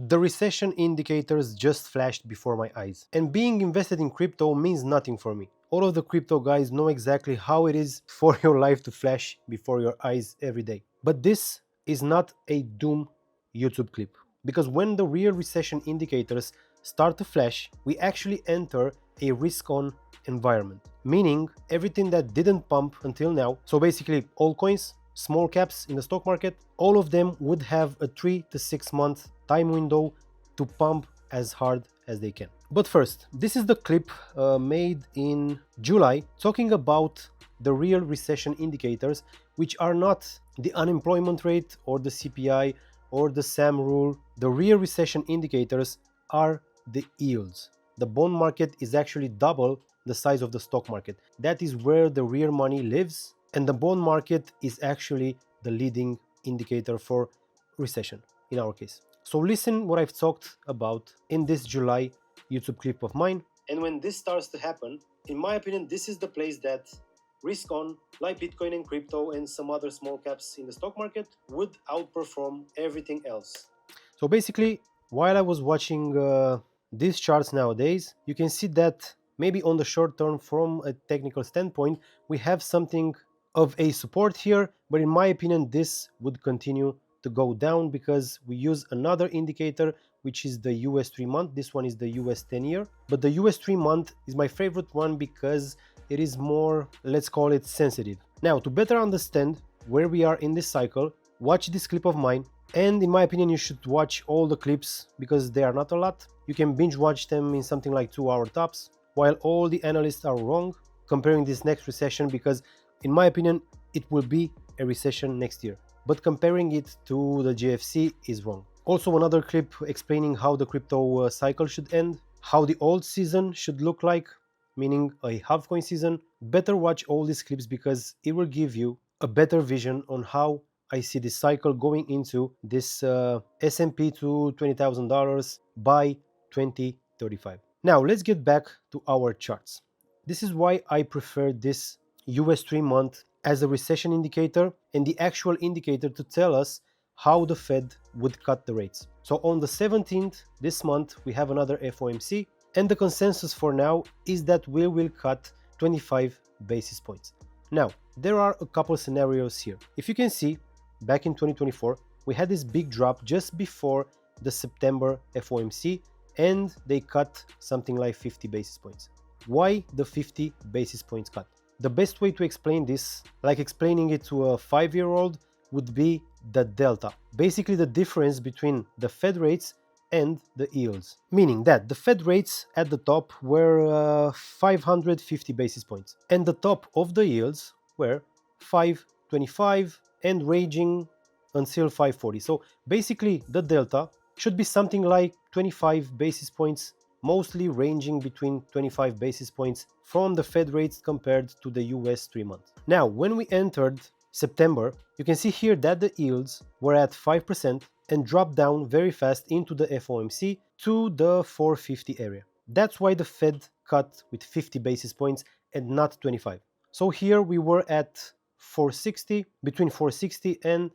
The recession indicators just flashed before my eyes, and being invested in crypto means nothing for me. All of the crypto guys know exactly how it is for your life to flash before your eyes every day. But this is not a doom YouTube clip, because when the real recession indicators start to flash, we actually enter a risk-on environment, meaning everything that didn't pump until now, so basically altcoins, small caps in the stock market, all of them would have a 3 to 6 month time window to pump as hard as they can. But first, this is the clip made in July talking about the real recession indicators, which are not the unemployment rate or the CPI or the SAM rule. The real recession indicators are the yields. The bond market is actually double the size of the stock market. That is where the real money lives, and the bond market is actually the leading indicator for recession in our case. So listen what I've talked about in this July YouTube clip of mine. And when this starts to happen, in my opinion, this is the place that risk on, like Bitcoin and crypto and some other small caps in the stock market, would outperform everything else. So basically, while I was watching these charts nowadays, you can see that maybe on the short term, from a technical standpoint, we have something of a support here, but in my opinion, this would continue to go down because we use another indicator, which is the US 3-month. This one is the US 10-year, but the US 3-month is my favorite one because it is more, let's call it, sensitive. Now, to better understand where we are in this cycle, watch this clip of mine, and in my opinion, you should watch all the clips because they are not a lot. You can binge watch them in something like 2-hour tops, while all the analysts are wrong comparing this next recession, because in my opinion, it will be a recession next year, but comparing it to the GFC is wrong. Also, another clip explaining how the crypto cycle should end, how the old season should look like, meaning a half-coin season. Better watch all these clips because it will give you a better vision on how I see this cycle going into this S&P to $20,000 by 2035. Now, let's get back to our charts. This is why I prefer this US 3-month as a recession indicator and the actual indicator to tell us how the Fed would cut the rates. So on the 17th this month, we have another FOMC, and the consensus for now is that we will cut 25 basis points. Now, there are a couple scenarios here. If you can see, back in 2024, we had this big drop just before the September FOMC, and they cut something like 50 basis points. Why the 50 basis points cut? The best way to explain this, like explaining it to a 5-year-old, would be the delta. Basically the difference between the Fed rates and the yields. Meaning that the Fed rates at the top were 550 basis points, and the top of the yields were 525 and ranging until 540. So basically the delta should be something like 25 basis points, mostly ranging between 25 basis points from the Fed rates compared to the US 3-month. Now, when we entered September, you can see here that the yields were at 5% and dropped down very fast into the FOMC to the 450 area. That's why the Fed cut with 50 basis points and not 25. So here we were at 460, between 460 and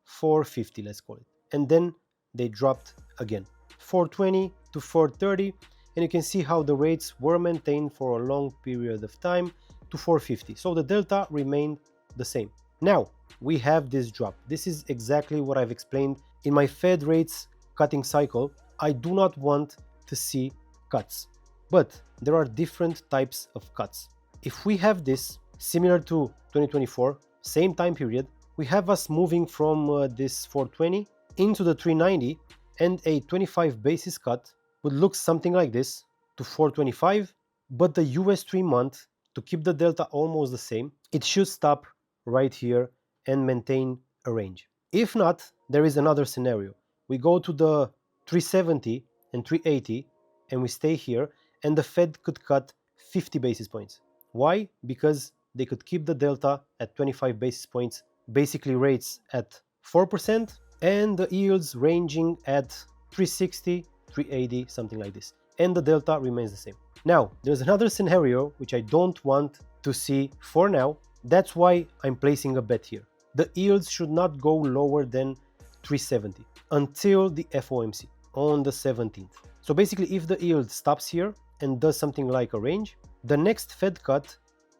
450, let's call it. And then they dropped again, 420 to 430, and you can see how the rates were maintained for a long period of time to 450. So the delta remained the same. Now we have this drop. This is exactly what I've explained in my Fed rates cutting cycle. I do not want to see cuts, but there are different types of cuts. If we have this similar to 2024, same time period, we have us moving from this 420 into the 390, and a 25 basis cut would look something like this to 425, but the US 3-month, to keep the delta almost the same, it should stop right here and maintain a range. If not, there is another scenario. We go to the 370 and 380 and we stay here, and the Fed could cut 50 basis points. Why? Because they could keep the delta at 25 basis points, basically rates at 4%, and the yields ranging at 360, 380, something like this. And the delta remains the same. Now, there's another scenario which I don't want to see for now. That's why I'm placing a bet here. The yields should not go lower than 370 until the FOMC. on the 17th. So basically, if the yield stops here and does something like a range, the next Fed cut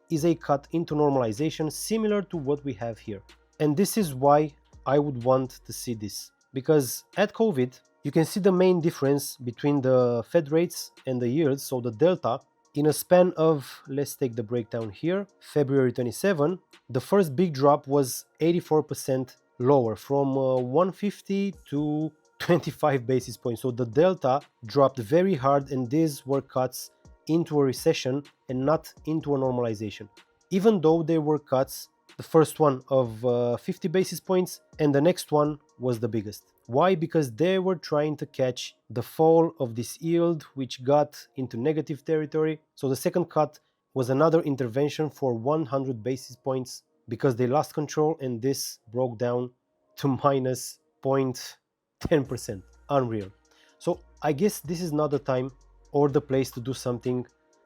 is a cut into normalization similar to what we have here. And this is why I would want to see this, because at COVID, you can see the main difference between the Fed rates and the yields, so the delta, in a span of, let's take the breakdown here, February 27, the first big drop was 84% lower, from 150 to 25 basis points. So the delta dropped very hard, and these were cuts into a recession and not into a normalization. Even though there were cuts, the first one of 50 basis points and the next one was the biggest. Why? Because they were trying to catch the fall of this yield, which got into negative territory. So the second cut was another intervention for 100 basis points because they lost control, and this broke down to minus 0.10%. Unreal. So I guess this is not the time or the place to do something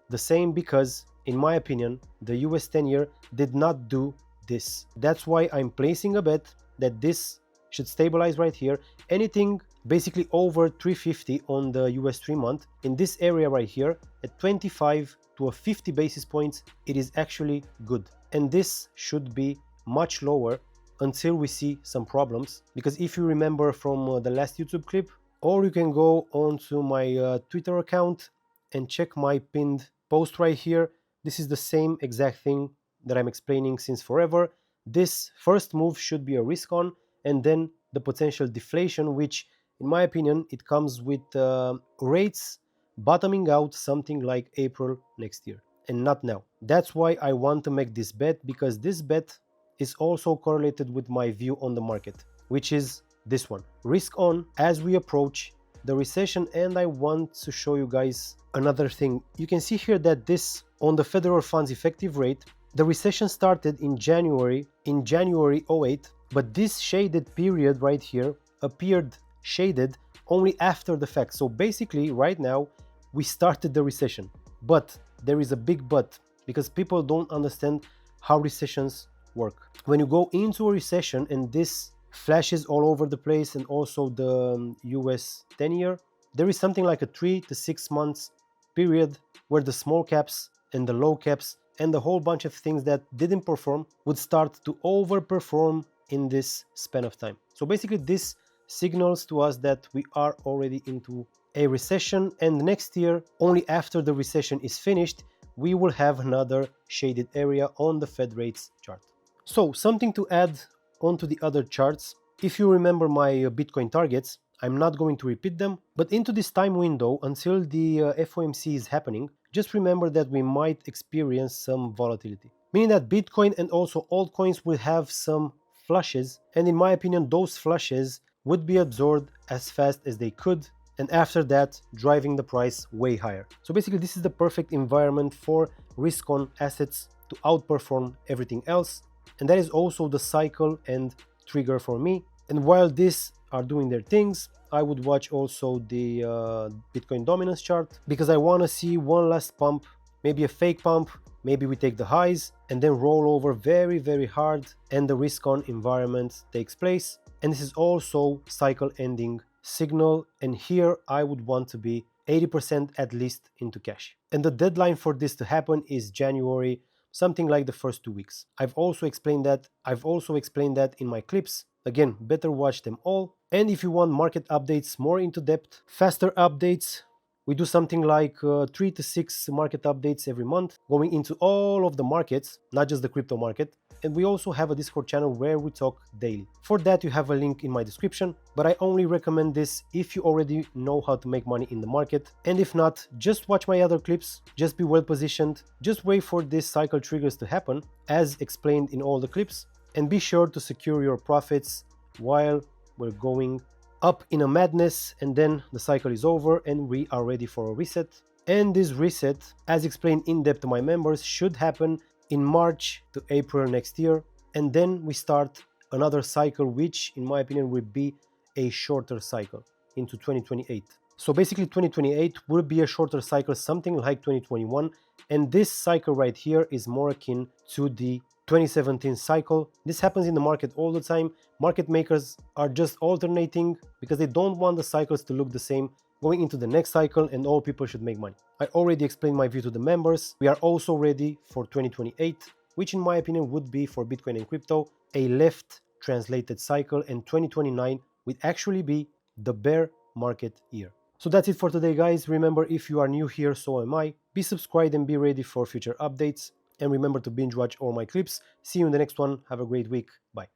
the same, because in my opinion the US 10-year did not do this. That's why I'm placing a bet that this should stabilize right here. Anything basically over 350 on the US 3-month, in this area right here at 25 to a 50 basis points, it is actually good. And this should be much lower until we see some problems, because if you remember from the last YouTube clip, or you can go onto my Twitter account and check my pinned post right here, this is the same exact thing that I'm explaining since forever. This first move should be a risk on, and then the potential deflation, which in my opinion it comes with rates bottoming out something like April next year, and not now. That's why I want to make this bet, because this bet is also correlated with my view on the market, which is this one, risk on as we approach the recession. And I want to show you guys another thing. You can see here that this, on the federal funds effective rate, the recession started in January 08, but this shaded period right here appeared shaded only after the fact. So basically right now we started the recession, but there is a big but, because people don't understand how recessions work. When you go into a recession and this flashes all over the place, and also the US 10-year, there is something like a 3 to 6 months period where the small caps and the low caps and a whole bunch of things that didn't perform would start to overperform in this span of time. So basically this signals to us that we are already into a recession, and next year, only after the recession is finished, we will have another shaded area on the Fed rates chart. So something to add onto the other charts. If you remember my Bitcoin targets, I'm not going to repeat them, but into this time window until the FOMC is happening, just remember that we might experience some volatility, meaning that Bitcoin and also altcoins will have some flushes, and in my opinion those flushes would be absorbed as fast as they could, and after that driving the price way higher. So basically this is the perfect environment for risk on assets to outperform everything else, and that is also the cycle and trigger for me. And while these are doing their things, I would watch also the Bitcoin dominance chart, because I want to see one last pump, maybe a fake pump, maybe we take the highs and then roll over very hard, and the risk on environment takes place. And this is also cycle ending signal, and here I would want to be 80% at least into cash. And the deadline for this to happen is January, something like the first 2 weeks. I've also explained that in my clips. Again, better watch them all. And if you want market updates more into depth, faster updates, we do something like 3 to 6 market updates every month, going into all of the markets, not just the crypto market. And we also have a Discord channel where we talk daily. For that, you have a link in my description, but I only recommend this if you already know how to make money in the market. And if not, just watch my other clips, just be well positioned, just wait for these cycle triggers to happen, as explained in all the clips, and be sure to secure your profits while we're going up in a madness, and then the cycle is over and we are ready for a reset. And this reset, as explained in depth to my members, should happen in March to April next year, and then we start another cycle, which in my opinion will be a shorter cycle into 2028. So basically 2028 will be a shorter cycle, something like 2021, and this cycle right here is more akin to the 2017 cycle. This happens in the market all the time. Market makers are just alternating because they don't want the cycles to look the same going into the next cycle, and all people should make money. I already explained my view to the members. We are also ready for 2028, which in my opinion would be for Bitcoin and crypto a left translated cycle, and 2029 would actually be the bear market year. So that's it for today, guys. Remember, if you are new here, so am I, be subscribed and be ready for future updates. And remember to binge watch all my clips. See you in the next one. Have a great week. Bye.